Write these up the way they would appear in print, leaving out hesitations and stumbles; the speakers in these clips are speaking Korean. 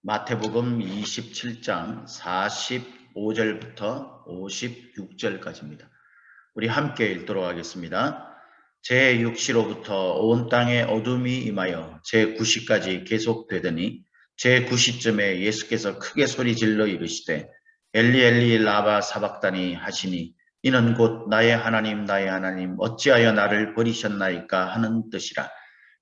마태복음 27장 45절부터 56절까지입니다. 우리 함께 읽도록 하겠습니다. 제6시로부터 온 땅에 어둠이 임하여 제9시까지 계속되더니 제9시쯤에 예수께서 크게 소리질러 이르시되 엘리 엘리 라바 사박다니 하시니 이는 곧 나의 하나님 어찌하여 나를 버리셨나이까 하는 뜻이라.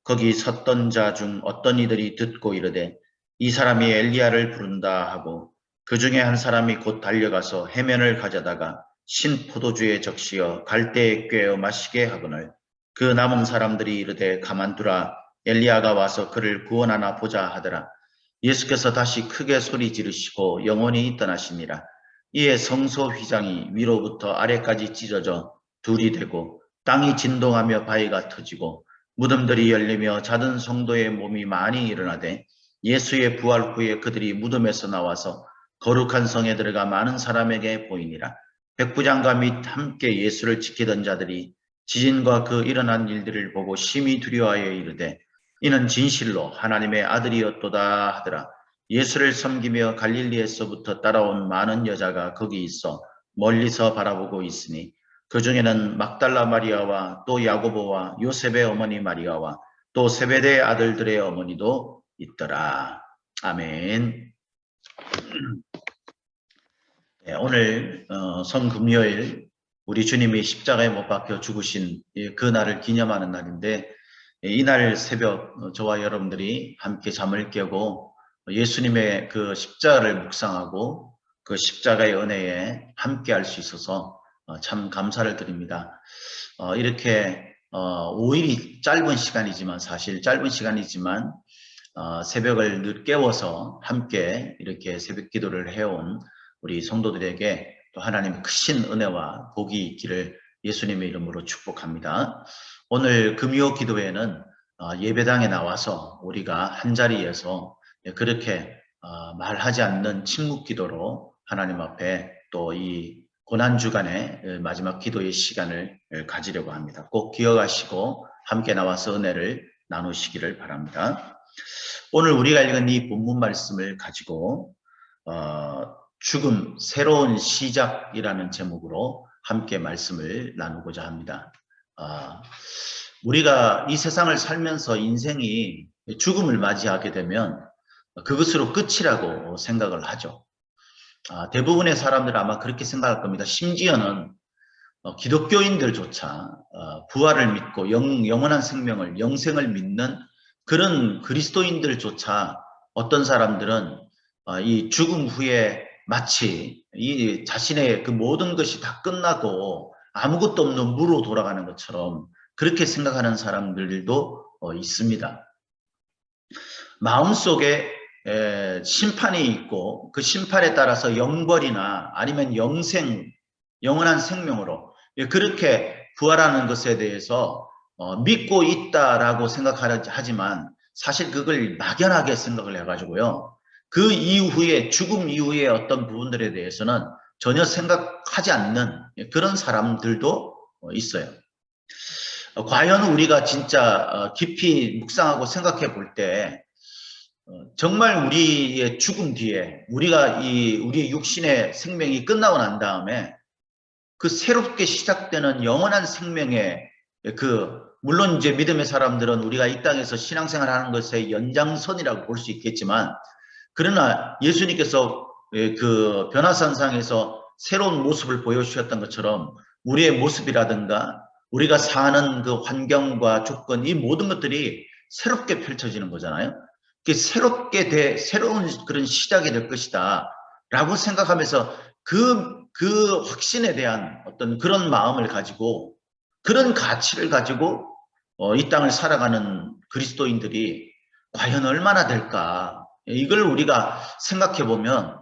거기 섰던 자 중 어떤 이들이 듣고 이르되 이 사람이 엘리야를 부른다 하고 그 중에 한 사람이 곧 달려가서 해면을 가져다가 신 포도주에 적시어 갈대에 꿰어 마시게 하거늘 그 남은 사람들이 이르되 가만두라 엘리야가 와서 그를 구원하나 보자 하더라. 예수께서 다시 크게 소리 지르시고 영원히 떠나시니라. 이에 성소 휘장이 위로부터 아래까지 찢어져 둘이 되고 땅이 진동하며 바위가 터지고 무덤들이 열리며 자든 성도의 몸이 많이 일어나되 예수의 부활 후에 그들이 무덤에서 나와서 거룩한 성에 들어가 많은 사람에게 보이니라. 백부장과 및 함께 예수를 지키던 자들이 지진과 그 일어난 일들을 보고 심히 두려워하여 이르되 이는 진실로 하나님의 아들이었도다 하더라. 예수를 섬기며 갈릴리에서부터 따라온 많은 여자가 거기 있어 멀리서 바라보고 있으니 그 중에는 막달라 마리아와 또 야고보와 요셉의 어머니 마리아와 또 세베대의 아들들의 어머니도 있더라. 아멘. 네, 오늘 성금요일 우리 주님이 십자가에 못 박혀 죽으신 그 날을 기념하는 날인데 이날 새벽 저와 여러분들이 함께 잠을 깨고 예수님의 그 십자가를 묵상하고 그 십자가의 은혜에 함께 할 수 있어서 참 감사를 드립니다. 이렇게 5일이 짧은 시간이지만 사실 짧은 시간이지만 새벽을 늦 깨워서 함께 이렇게 새벽 기도를 해온 우리 성도들에게 또 하나님의 크신 은혜와 복이 있기를 예수님의 이름으로 축복합니다. 오늘 금요 기도회는 예배당에 나와서 우리가 한자리에서 그렇게 말하지 않는 침묵 기도로 하나님 앞에 또 이 고난주간의 마지막 기도의 시간을 가지려고 합니다. 꼭 기억하시고 함께 나와서 은혜를 나누시기를 바랍니다. 오늘 우리가 읽은 이 본문 말씀을 가지고 죽음, 새로운 시작이라는 제목으로 함께 말씀을 나누고자 합니다. 우리가 이 세상을 살면서 인생이 죽음을 맞이하게 되면 그것으로 끝이라고 생각을 하죠. 대부분의 사람들은 아마 그렇게 생각할 겁니다. 심지어는 기독교인들조차 부활을 믿고 영원한 생명을, 영생을 믿는 그런 그리스도인들조차 어떤 사람들은 이 죽음 후에 마치 이 자신의 그 모든 것이 다 끝나고 아무것도 없는 무로 돌아가는 것처럼 그렇게 생각하는 사람들도 있습니다. 마음속에 심판이 있고 그 심판에 따라서 영벌이나 아니면 영생, 영원한 생명으로 그렇게 부활하는 것에 대해서 믿고 있다라고 생각하지만 사실 그걸 막연하게 생각을 해가지고요. 그 이후에 죽음 이후에 어떤 부분들에 대해서는 전혀 생각하지 않는 그런 사람들도 있어요. 과연 우리가 진짜 깊이 묵상하고 생각해 볼 때 정말 우리의 죽음 뒤에 우리의 육신의 생명이 끝나고 난 다음에 그 새롭게 시작되는 영원한 생명의 물론 이제 믿음의 사람들은 우리가 이 땅에서 신앙생활 하는 것의 연장선이라고 볼 수 있겠지만 그러나 예수님께서 그 변화산상에서 새로운 모습을 보여주셨던 것처럼 우리의 모습이라든가 우리가 사는 그 환경과 조건 이 모든 것들이 새롭게 펼쳐지는 거잖아요. 새로운 그런 시작이 될 것이다 라고 생각하면서 그 확신에 대한 어떤 그런 마음을 가지고 그런 가치를 가지고 이 땅을 살아가는 그리스도인들이 과연 얼마나 될까 이걸 우리가 생각해 보면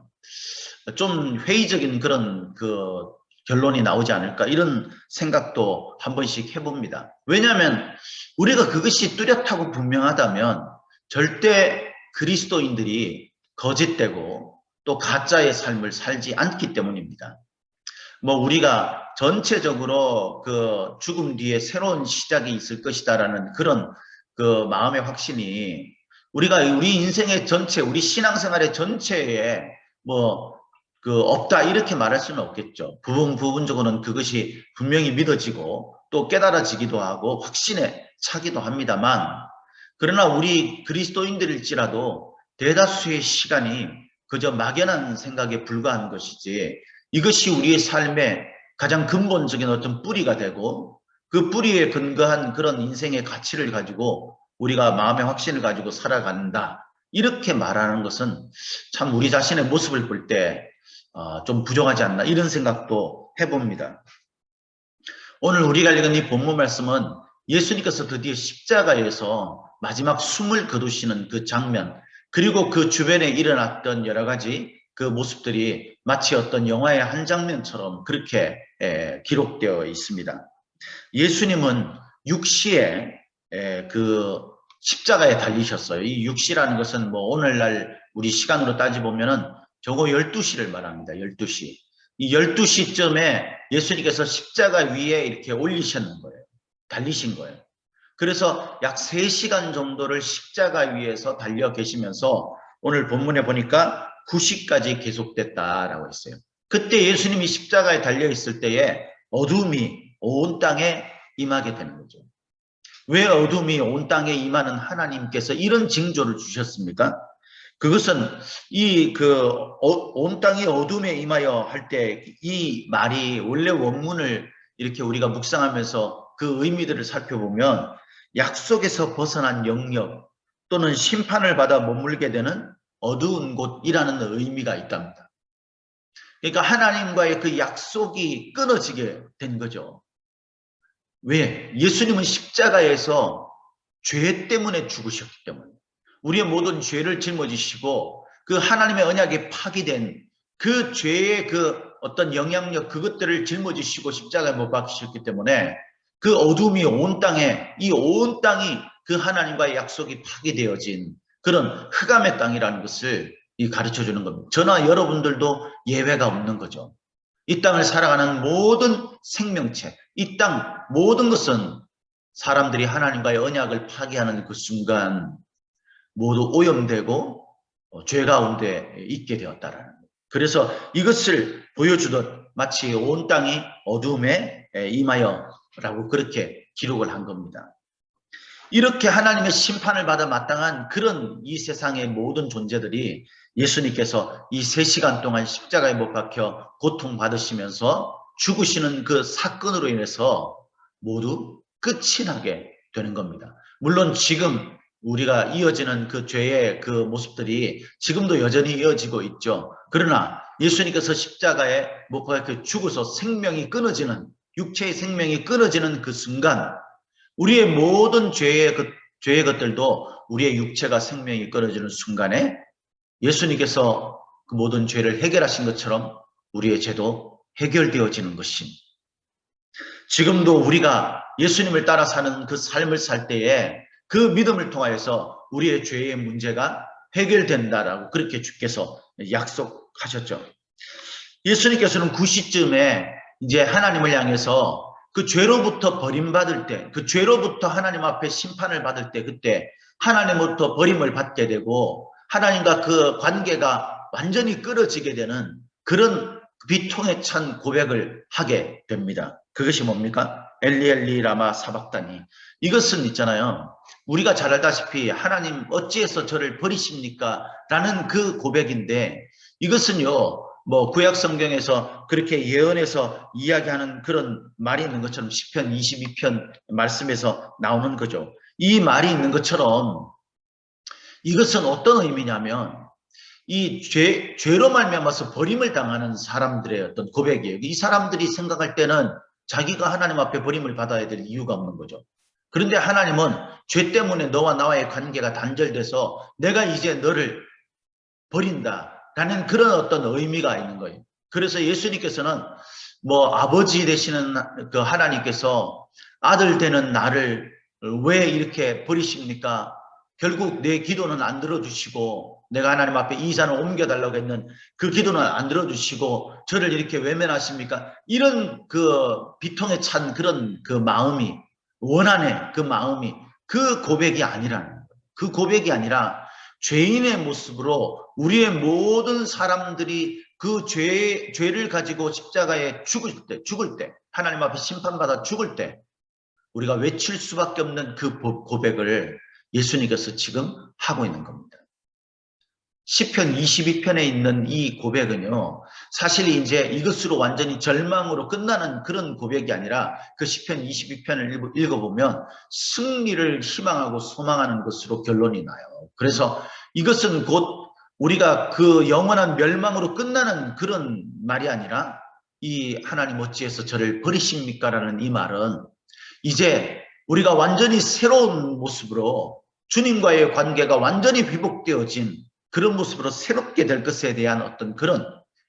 좀 회의적인 그런 그 결론이 나오지 않을까 이런 생각도 한 번씩 해봅니다. 왜냐하면 우리가 그것이 뚜렷하고 분명하다면 절대 그리스도인들이 거짓되고 또 가짜의 삶을 살지 않기 때문입니다. 우리가 전체적으로 그 죽음 뒤에 새로운 시작이 있을 것이다라는 그런 그 마음의 확신이 우리가 우리 인생의 전체, 우리 신앙생활의 전체에 없다 이렇게 말할 수는 없겠죠. 부분적으로는 그것이 분명히 믿어지고 또 깨달아지기도 하고 확신에 차기도 합니다만, 그러나 우리 그리스도인들일지라도 대다수의 시간이 그저 막연한 생각에 불과한 것이지, 이것이 우리의 삶의 가장 근본적인 어떤 뿌리가 되고 그 뿌리에 근거한 그런 인생의 가치를 가지고 우리가 마음의 확신을 가지고 살아간다, 이렇게 말하는 것은 참 우리 자신의 모습을 볼 때 좀 부족하지 않나, 이런 생각도 해봅니다. 오늘 우리가 읽은 이 본문 말씀은 예수님께서 드디어 십자가에서 마지막 숨을 거두시는 그 장면, 그리고 그 주변에 일어났던 여러 가지 그 모습들이 마치 어떤 영화의 한 장면처럼 그렇게 기록되어 있습니다. 예수님은 육시에 그 십자가에 달리셨어요. 이 육시라는 것은 오늘날 우리 시간으로 따지보면은 저거 12시를 말합니다. 12시. 이 12시쯤에 예수님께서 십자가 위에 이렇게 올리셨는 거예요. 달리신 거예요. 그래서 약 3시간 정도를 십자가 위에서 달려 계시면서 오늘 본문에 보니까 9시까지 계속됐다라고 했어요. 그때 예수님이 십자가에 달려 있을 때에 어둠이 온 땅에 임하게 되는 거죠. 왜 어둠이 온 땅에 임하는 하나님께서 이런 징조를 주셨습니까? 그것은 온 땅이 어둠에 임하여 할 때 이 말이 원래 원문을 이렇게 우리가 묵상하면서 그 의미들을 살펴보면 약속에서 벗어난 영역 또는 심판을 받아 머물게 되는 어두운 곳이라는 의미가 있답니다. 그러니까 하나님과의 그 약속이 끊어지게 된 거죠. 왜? 예수님은 십자가에서 죄 때문에 죽으셨기 때문에, 우리의 모든 죄를 짊어지시고 그 하나님의 언약에 파기된 그 죄의 그 어떤 영향력, 그것들을 짊어지시고 십자가에 못 박히셨기 때문에 그 어둠이 온 땅에, 이 온 땅이 그 하나님과의 약속이 파기되어진 그런 흑암의 땅이라는 것을 가르쳐 주는 겁니다. 저나 여러분들도 예외가 없는 거죠. 이 땅을 살아가는 모든 생명체, 이 땅 모든 것은 사람들이 하나님과의 언약을 파기하는 그 순간 모두 오염되고 죄 가운데 있게 되었다라는 거예요. 그래서 이것을 보여주듯 마치 온 땅이 어둠에 임하여라고 그렇게 기록을 한 겁니다. 이렇게 하나님의 심판을 받아 마땅한 그런 이 세상의 모든 존재들이 예수님께서 이 3시간 동안 십자가에 못 박혀 고통받으시면서 죽으시는 그 사건으로 인해서 모두 끝이 나게 되는 겁니다. 물론 지금 우리가 이어지는 그 죄의 그 모습들이 지금도 여전히 이어지고 있죠. 그러나 예수님께서 십자가에 못 박혀 죽어서 생명이 끊어지는, 육체의 생명이 끊어지는 그 순간 우리의 모든 죄의 것들도, 우리의 육체가 생명이 끊어지는 순간에 예수님께서 그 모든 죄를 해결하신 것처럼 우리의 죄도 해결되어지는 것입니다. 지금도 우리가 예수님을 따라 사는 그 삶을 살 때에 그 믿음을 통하여서 우리의 죄의 문제가 해결된다라고 그렇게 주께서 약속하셨죠. 예수님께서는 9시쯤에 이제 하나님을 향해서 그 죄로부터 버림받을 때, 그 죄로부터 하나님 앞에 심판을 받을 때, 그때 하나님으로부터 버림을 받게 되고 하나님과 그 관계가 완전히 끊어지게 되는 그런 비통에 찬 고백을 하게 됩니다. 그것이 뭡니까? 엘리 엘리 라마 사박다니. 이것은 있잖아요, 우리가 잘 알다시피 하나님 어찌해서 저를 버리십니까? 라는 그 고백인데, 이것은요 구약 성경에서 그렇게 예언해서 이야기하는 그런 말이 있는 것처럼 시편 22편 말씀에서 나오는 거죠. 이 말이 있는 것처럼 이것은 어떤 의미냐면 이 죄로 말미암아서 버림을 당하는 사람들의 어떤 고백이에요. 이 사람들이 생각할 때는 자기가 하나님 앞에 버림을 받아야 될 이유가 없는 거죠. 그런데 하나님은 죄 때문에 너와 나와의 관계가 단절돼서 내가 이제 너를 버린다라는 그런 어떤 의미가 있는 거예요. 그래서 예수님께서는 아버지 되시는 그 하나님께서 아들 되는 나를 왜 이렇게 버리십니까? 결국 내 기도는 안 들어주시고, 내가 하나님 앞에 이 산을 옮겨달라고 했는 그 기도는 안 들어주시고 저를 이렇게 외면하십니까? 이런 그 비통에 찬 그런 그 마음이, 원한의 그 마음이, 그 고백이 아니라는 거예요. 그 고백이 아니라 죄인의 모습으로 우리의 모든 사람들이 그 죄를 가지고 십자가에 죽을 때, 하나님 앞에 심판받아 죽을 때 우리가 외칠 수밖에 없는 그 고백을 예수님께서 지금 하고 있는 겁니다. 시편 22편에 있는 이 고백은요, 사실 이제 이것으로 완전히 절망으로 끝나는 그런 고백이 아니라 그 시편 22편을 읽어보면 승리를 희망하고 소망하는 것으로 결론이 나요. 그래서 이것은 곧 우리가 그 영원한 멸망으로 끝나는 그런 말이 아니라 이 하나님 어찌해서 저를 버리십니까? 라는 이 말은 이제 우리가 완전히 새로운 모습으로 주님과의 관계가 완전히 회복되어진 그런 모습으로 새롭게 될 것에 대한 어떤 그런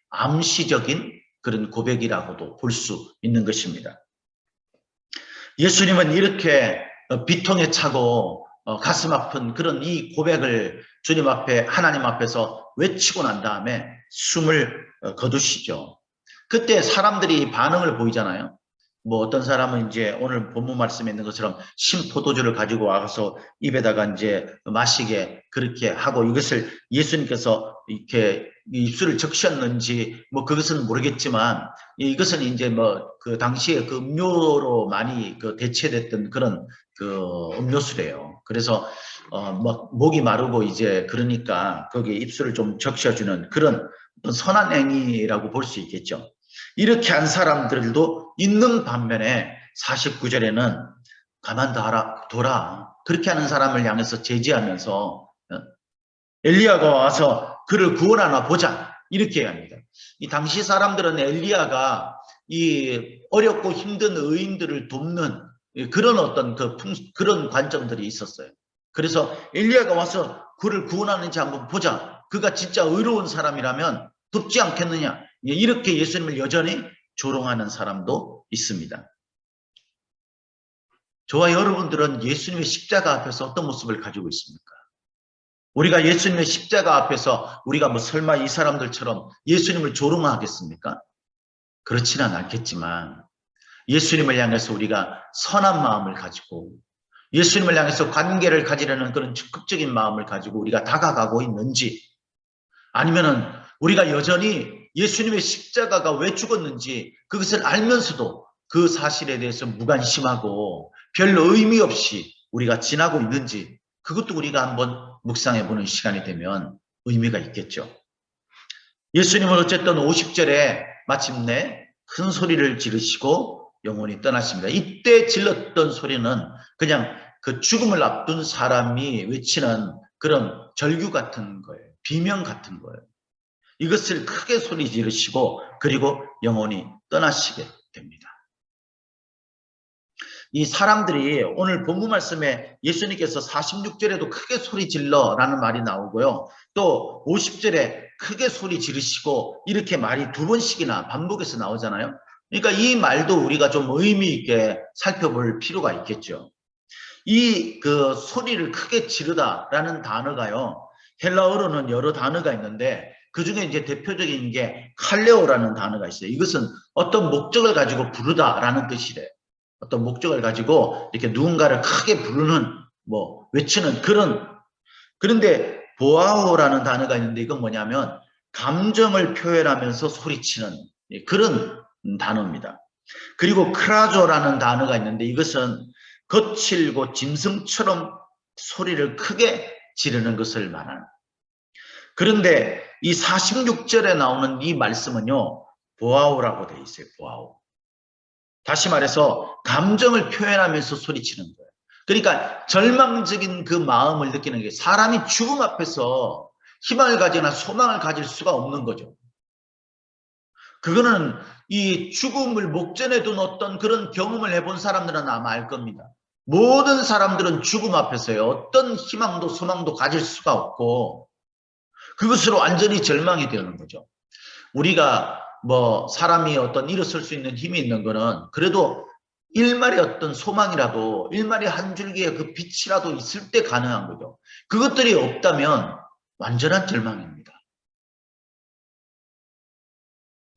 암시적인 그런 고백이라고도 볼 수 있는 것입니다. 예수님은 이렇게 비통에 차고 가슴 아픈 그런 이 고백을 주님 앞에 하나님 앞에서 외치고 난 다음에 숨을 거두시죠. 그때 사람들이 반응을 보이잖아요. 뭐 어떤 사람은 이제 오늘 본문 말씀에 있는 것처럼 신포도주를 가지고 와서 입에다가 이제 마시게 그렇게 하고 이것을 예수님께서 이렇게 입술을 적셨는지 뭐 그것은 모르겠지만 이것은 이제 뭐 그 당시에 그 음료로 많이 그 대체됐던 그런 그 음료수래요. 그래서 뭐 목이 마르고 이제 그러니까 거기에 입술을 좀 적셔주는 그런 선한 행위라고 볼 수 있겠죠. 이렇게 한 사람들도 있는 반면에 49절에는 가만둬라. 그렇게 하는 사람을 향해서 제지하면서 엘리야가 와서 그를 구원하나 보자. 이렇게 합니다. 이 당시 사람들은 엘리야가 이 어렵고 힘든 의인들을 돕는 그런 어떤 그런 관점들이 있었어요. 그래서 엘리야가 와서 그를 구원하는지 한번 보자. 그가 진짜 의로운 사람이라면 돕지 않겠느냐. 이렇게 예수님을 여전히 조롱하는 사람도 있습니다. 저와 여러분들은 예수님의 십자가 앞에서 어떤 모습을 가지고 있습니까? 우리가 예수님의 십자가 앞에서 우리가 뭐 설마 이 사람들처럼 예수님을 조롱하겠습니까? 그렇지는 않겠지만 예수님을 향해서 우리가 선한 마음을 가지고 예수님을 향해서 관계를 가지려는 그런 적극적인 마음을 가지고 우리가 다가가고 있는지 아니면은 우리가 여전히 예수님의 십자가가 왜 죽었는지 그것을 알면서도 그 사실에 대해서 무관심하고 별 의미 없이 우리가 지나고 있는지 그것도 우리가 한번 묵상해 보는 시간이 되면 의미가 있겠죠. 예수님은 어쨌든 50절에 마침내 큰 소리를 지르시고 영혼이 떠나십니다. 이때 질렀던 소리는 그냥 그 죽음을 앞둔 사람이 외치는 그런 절규 같은 거예요. 비명 같은 거예요. 이것을 크게 소리 지르시고 그리고 영혼이 떠나시게 됩니다. 이 사람들이 오늘 본문 말씀에 예수님께서 46절에도 크게 소리 질러라는 말이 나오고요. 또 50절에 크게 소리 지르시고 이렇게 말이 두 번씩이나 반복해서 나오잖아요. 그러니까 이 말도 우리가 좀 의미 있게 살펴볼 필요가 있겠죠. 이 그 소리를 크게 지르다라는 단어가요. 헬라어로는 여러 단어가 있는데 그 중에 이제 대표적인 게 칼레오라는 단어가 있어요. 이것은 어떤 목적을 가지고 부르다라는 뜻이래요. 어떤 목적을 가지고 이렇게 누군가를 크게 부르는 뭐 외치는 그런데 보아오라는 단어가 있는데 이건 뭐냐면 감정을 표현하면서 소리치는 그런 단어입니다. 그리고 크라조라는 단어가 있는데 이것은 거칠고 짐승처럼 소리를 크게 지르는 것을 말하는. 그런데 이 46절에 나오는 이 말씀은요. 보아오라고 돼 있어요. 보아오. 다시 말해서 감정을 표현하면서 소리치는 거예요. 그러니까 절망적인 그 마음을 느끼는 게 사람이 죽음 앞에서 희망을 가지거나 소망을 가질 수가 없는 거죠. 그거는 이 죽음을 목전에 둔 어떤 그런 경험을 해본 사람들은 아마 알 겁니다. 모든 사람들은 죽음 앞에서요. 어떤 희망도 소망도 가질 수가 없고 그것으로 완전히 절망이 되는 거죠. 우리가 뭐 사람이 어떤 일어설 수 있는 힘이 있는 거는 그래도 일말의 어떤 소망이라도 일말의 한 줄기의 그 빛이라도 있을 때 가능한 거죠. 그것들이 없다면 완전한 절망입니다.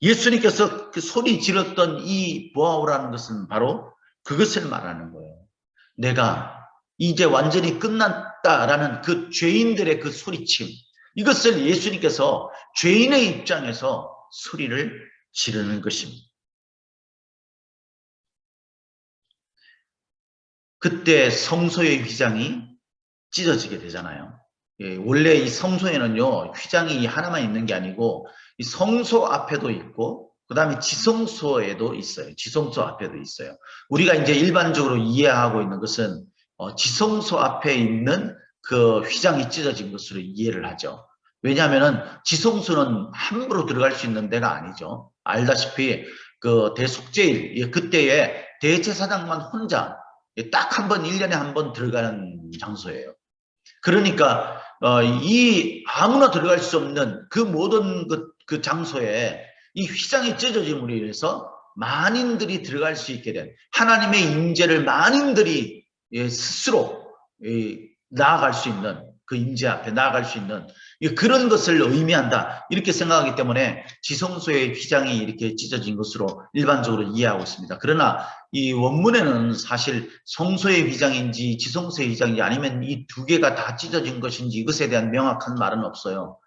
예수님께서 그 소리 지렀던 이 보아오라는 것은 바로 그것을 말하는 거예요. 내가 이제 완전히 끝났다라는 그 죄인들의 그 소리침, 이것을 예수님께서 죄인의 입장에서 소리를 지르는 것입니다. 그때 성소의 휘장이 찢어지게 되잖아요. 예, 원래 이 성소에는요, 휘장이 하나만 있는 게 아니고 이 성소 앞에도 있고 그 다음에 지성소에도 있어요. 지성소 앞에도 있어요. 우리가 이제 일반적으로 이해하고 있는 것은 지성소 앞에 있는 그 휘장이 찢어진 것으로 이해를 하죠. 왜냐하면은 지성소는 함부로 들어갈 수 있는 데가 아니죠. 알다시피 그 대속죄일, 예, 그때에 대제사장만 혼자 딱 한 번, 1년에 한 번 들어가는 장소예요. 그러니까 이 아무나 들어갈 수 없는 그 모든 그 장소에 이 휘장이 찢어짐으로 인해서 만인들이 들어갈 수 있게 된, 하나님의 임재를 만인들이 스스로 나아갈 수 있는, 그 임재 앞에 나아갈 수 있는 그런 것을 의미한다, 이렇게 생각하기 때문에 지성소의 휘장이 이렇게 찢어진 것으로 일반적으로 이해하고 있습니다. 그러나 이 원문에는 사실 성소의 휘장인지 지성소의 휘장인지 아니면 이 두 개가 다 찢어진 것인지 이것에 대한 명확한 말은 없어요.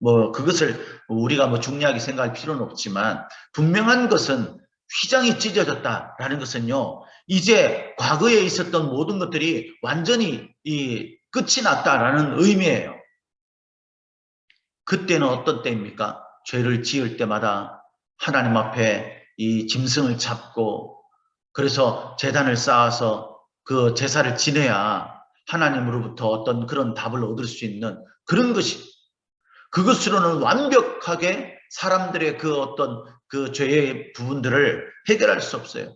뭐 그것을 우리가 뭐 중요하게 생각할 필요는 없지만, 분명한 것은 휘장이 찢어졌다라는 것은요, 이제 과거에 있었던 모든 것들이 완전히 끝이 났다라는 의미예요. 그때는 어떤 때입니까? 죄를 지을 때마다 하나님 앞에 이 짐승을 잡고, 그래서 제단을 쌓아서 그 제사를 지내야 하나님으로부터 어떤 그런 답을 얻을 수 있는 그런 것이, 그것으로는 완벽하게 사람들의 그 어떤 그 죄의 부분들을 해결할 수 없어요.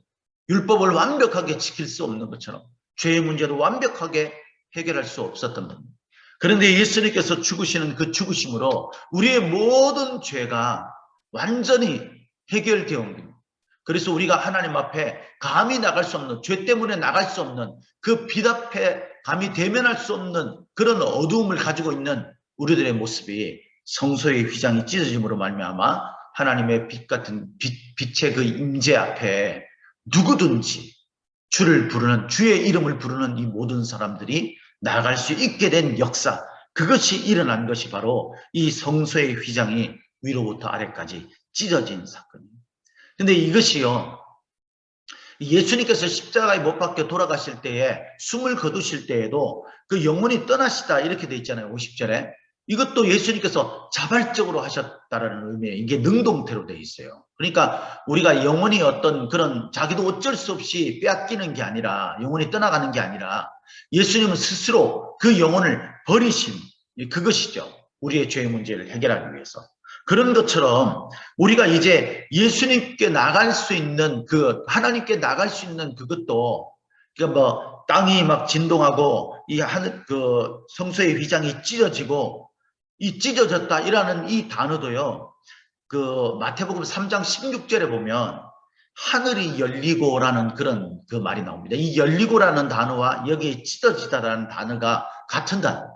율법을 완벽하게 지킬 수 없는 것처럼 죄의 문제도 완벽하게 해결할 수 없었던 겁니다. 그런데 예수님께서 죽으시는 그 죽으심으로 우리의 모든 죄가 완전히 해결되어 온 겁니다. 그래서 우리가 하나님 앞에 감히 나갈 수 없는, 죄 때문에 나갈 수 없는 그 빛 앞에 감히 대면할 수 없는 그런 어두움을 가지고 있는 우리들의 모습이 성소의 휘장이 찢어짐으로 말미암아 하나님의 빛 같은 빛의 그 임재 앞에 누구든지 주를 부르는, 주의 이름을 부르는 이 모든 사람들이 나아갈 수 있게 된 역사, 그것이 일어난 것이 바로 이 성소의 휘장이 위로부터 아래까지 찢어진 사건입니다. 근데 이것이요, 예수님께서 십자가에 못 박혀 돌아가실 때에, 숨을 거두실 때에도 그 영혼이 떠나시다 이렇게 돼 있잖아요. 50절에. 이것도 예수님께서 자발적으로 하셨다라는 의미에 이게 능동태로 돼 있어요. 그러니까 우리가 영혼이 어떤 그런 자기도 어쩔 수 없이 빼앗기는 게 아니라, 영혼이 떠나가는 게 아니라 예수님은 스스로 그 영혼을 버리신, 그것이죠. 우리의 죄의 문제를 해결하기 위해서. 그런 것처럼 우리가 이제 예수님께 나갈 수 있는, 그 하나님께 나갈 수 있는 그것도, 그러니까 뭐 땅이 막 진동하고 이 하늘 그 성소의 휘장이 찢어지고, 이 찢어졌다이라는 이 단어도요, 그 마태복음 3장 16절에 보면 하늘이 열리고라는 그런 그 말이 나옵니다. 이 열리고라는 단어와 여기에 찢어지다라는 단어가 같은 단어.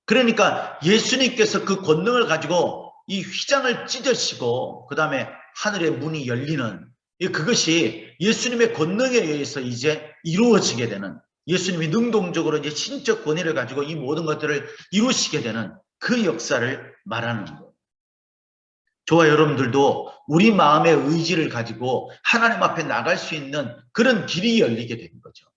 그러니까 예수님께서 그 권능을 가지고 이 휘장을 찢으시고 그 다음에 하늘의 문이 열리는, 그것이 예수님의 권능에 의해서 이제 이루어지게 되는, 예수님이 능동적으로 이제 신적 권위를 가지고 이 모든 것들을 이루시게 되는 그 역사를 말하는 거예요. 저와 여러분들도 우리 마음의 의지를 가지고 하나님 앞에 나갈 수 있는 그런 길이 열리게 되는 거죠.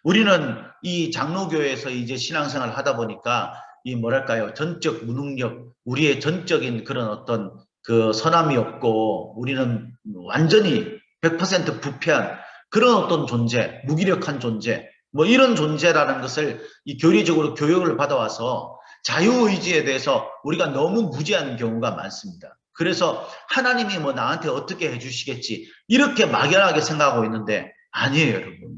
우리는 이 장로교에서 이제 신앙생활을 하다 보니까 이 뭐랄까요, 전적 무능력, 우리의 전적인 그런 어떤 그 선함이 없고 우리는 완전히 100% 부패한 그런 어떤 존재, 무기력한 존재, 뭐 이런 존재라는 것을 이 교리적으로 교육을 받아와서 자유의지에 대해서 우리가 너무 무지한 경우가 많습니다. 그래서 하나님이 뭐 나한테 어떻게 해주시겠지 이렇게 막연하게 생각하고 있는데 아니에요, 여러분.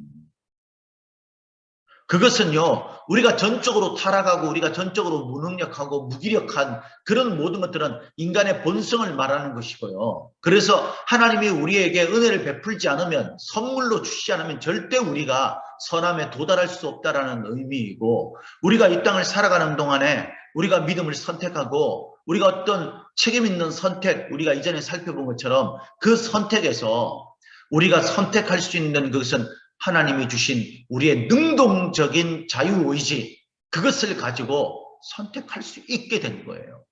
그것은요, 우리가 전적으로 타락하고 우리가 전적으로 무능력하고 무기력한 그런 모든 것들은 인간의 본성을 말하는 것이고요. 그래서 하나님이 우리에게 은혜를 베풀지 않으면, 선물로 주시지 않으면 절대 우리가 선함에 도달할 수 없다라는 의미이고, 우리가 이 땅을 살아가는 동안에 우리가 믿음을 선택하고 우리가 어떤 책임 있는 선택, 우리가 이전에 살펴본 것처럼 그 선택에서 우리가 선택할 수 있는 것은 하나님이 주신 우리의 능동적인 자유의지, 그것을 가지고 선택할 수 있게 된 거예요.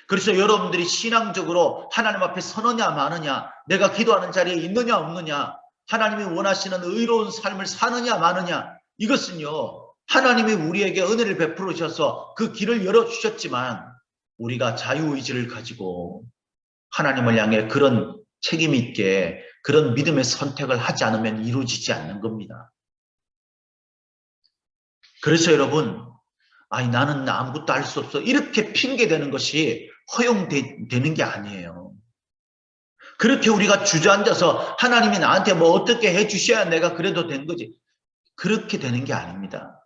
그래서 여러분들이 신앙적으로 하나님 앞에 서느냐 마느냐, 내가 기도하는 자리에 있느냐 없느냐, 하나님이 원하시는 의로운 삶을 사느냐 마느냐, 이것은요 하나님이 우리에게 은혜를 베풀어 주셔서 그 길을 열어주셨지만 우리가 자유의지를 가지고 하나님을 향해 그런 책임 있게 그런 믿음의 선택을 하지 않으면 이루어지지 않는 겁니다. 그래서 여러분, 아니 나는 아무것도 할 수 없어, 이렇게 핑계대는 것이 허용되는 게 아니에요. 그렇게 우리가 주저앉아서 하나님이 나한테 뭐 어떻게 해주셔야 내가 그래도 된 거지, 그렇게 되는 게 아닙니다.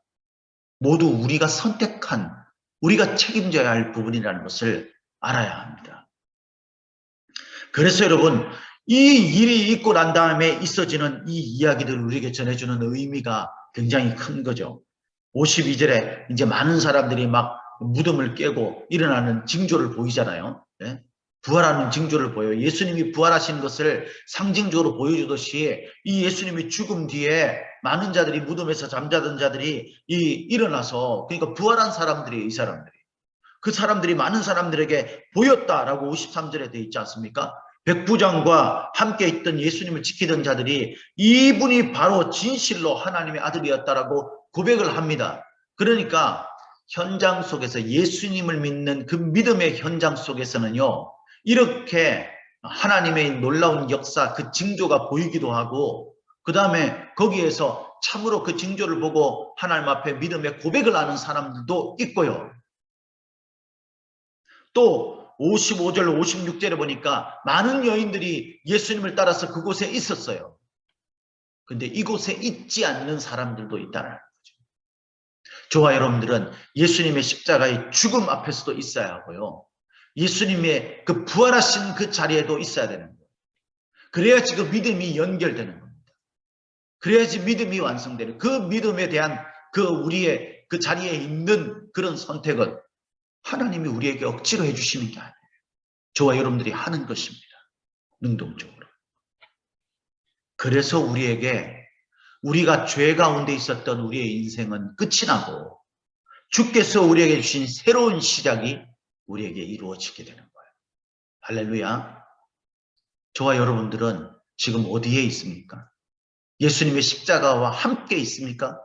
모두 우리가 선택한, 우리가 책임져야 할 부분이라는 것을 알아야 합니다. 그래서 여러분, 이 일이 있고 난 다음에 있어지는 이 이야기들을 우리에게 전해주는 의미가 굉장히 큰 거죠. 52절에 이제 많은 사람들이 막 무덤을 깨고 일어나는 징조를 보이잖아요. 네? 부활하는 징조를 보여요. 예수님이 부활하신 것을 상징적으로 보여주듯이 이 예수님이 죽음 뒤에 많은 자들이, 무덤에서 잠자던 자들이 일어나서, 그러니까 부활한 사람들이, 이 사람들이, 그 사람들이 많은 사람들에게 보였다라고 53절에 되어 있지 않습니까? 백부장과 함께 있던 예수님을 지키던 자들이 이분이 바로 진실로 하나님의 아들이었다라고 고백을 합니다. 그러니까 현장 속에서, 예수님을 믿는 그 믿음의 현장 속에서는요, 이렇게 하나님의 놀라운 역사, 그 징조가 보이기도 하고, 그 다음에 거기에서 참으로 그 징조를 보고 하나님 앞에 믿음의 고백을 하는 사람들도 있고요. 또 55절 56절에 보니까 많은 여인들이 예수님을 따라서 그곳에 있었어요. 근데 이곳에 있지 않는 사람들도 있다는 거죠. 저와 여러분들은 예수님의 십자가의 죽음 앞에서도 있어야 하고요, 예수님의 그 부활하신 그 자리에도 있어야 되는 거예요. 그래야지 그 믿음이 연결되는 겁니다. 그래야지 믿음이 완성되는, 그 믿음에 대한 그 우리의 그 자리에 있는 그런 선택은 하나님이 우리에게 억지로 해주시는 게 아니에요. 저와 여러분들이 하는 것입니다. 능동적으로. 그래서 우리가 죄 가운데 있었던 우리의 인생은 끝이 나고 주께서 우리에게 주신 새로운 시작이 우리에게 이루어지게 되는 거예요. 할렐루야. 저와 여러분들은 지금 어디에 있습니까? 예수님의 십자가와 함께 있습니까?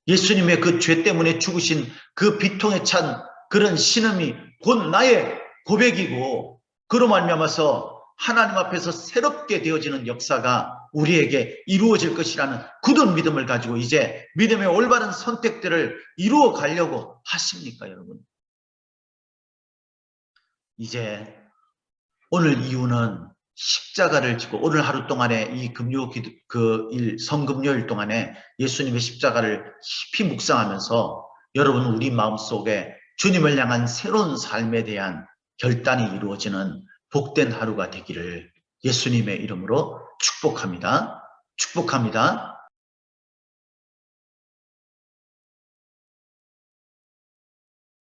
예수님의 그 죄 때문에 죽으신 그 비통에 찬 그런 신음이 곧 나의 고백이고, 그로 말미암아서 하나님 앞에서 새롭게 되어지는 역사가 우리에게 이루어질 것이라는 굳은 믿음을 가지고 이제 믿음의 올바른 선택들을 이루어 가려고 하십니까, 여러분? 이제 오늘 이유는 십자가를 지고 오늘 하루 동안에 이 성금요일 동안에 예수님의 십자가를 깊이 묵상하면서 여러분, 우리 마음속에 주님을 향한 새로운 삶에 대한 결단이 이루어지는 복된 하루가 되기를 예수님의 이름으로 축복합니다. 축복합니다.